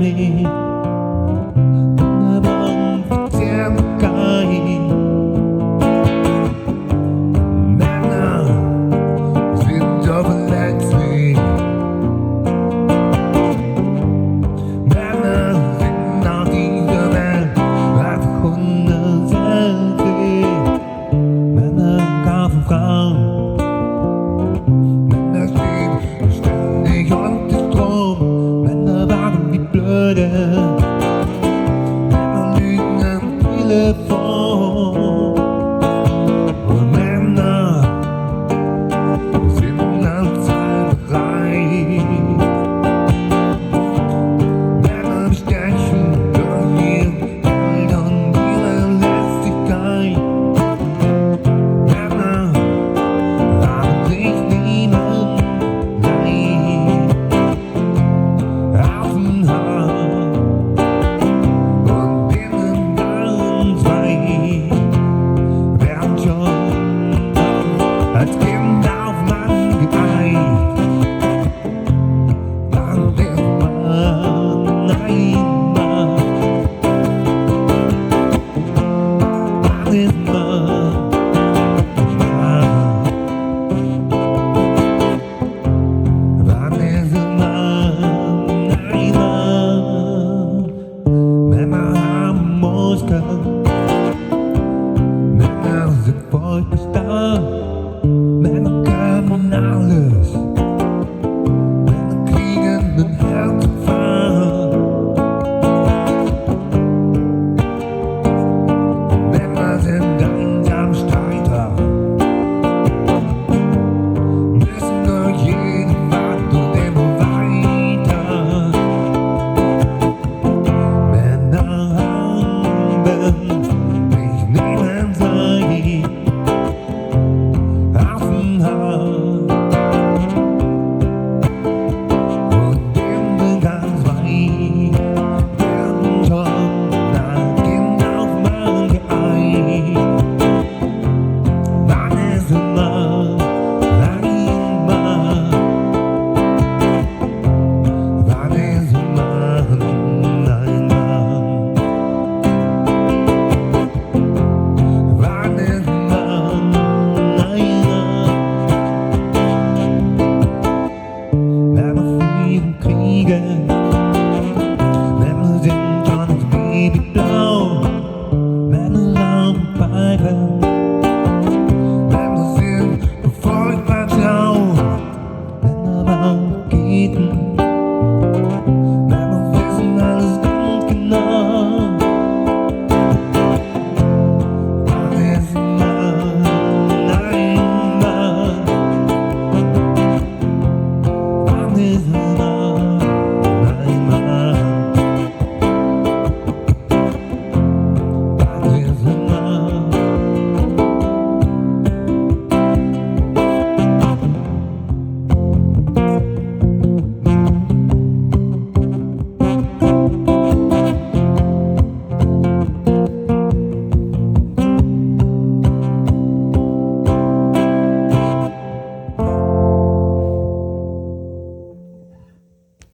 me. Another pretend guy. Man, sind doch verletzt. Männer sind auf dieser Welt einfach unersättlich. Männer kaufen Frauen. Männer stehen ständig unter Strom. Männer waren wie blöde. Männer lügen am Telefon. Und Männer sind als zahlreich. Männer bestechen durch ihr Geld und ihre Lästigkeit. Männer haben sich niemand leid. Auf den Haar und innen ganz weit. Werden schon als Kind auf Mann geeicht. Dann ist man ein Mann. Dann ist man Mann. Dann ist man ein Mann. Männer haben Muskeln. Männer sind furchtbar stark. Männer können alles. Männer kriegen den Herzinfarkt. Männer sind einsam Streiter. Müssen durch jeden Wand und immer weiter. Männer haben sich niemand Zeit. Auf den Haar und innen ganz weit. Werden schon nach Kind auf Mann geeicht. Mann ist immer ein Mann. Mann ist immer ein Mann. Wann ist man ein Mann? Männer fliehen Kriege. Männer sind schon ins Babyblau. Männer rauchen Pfeife.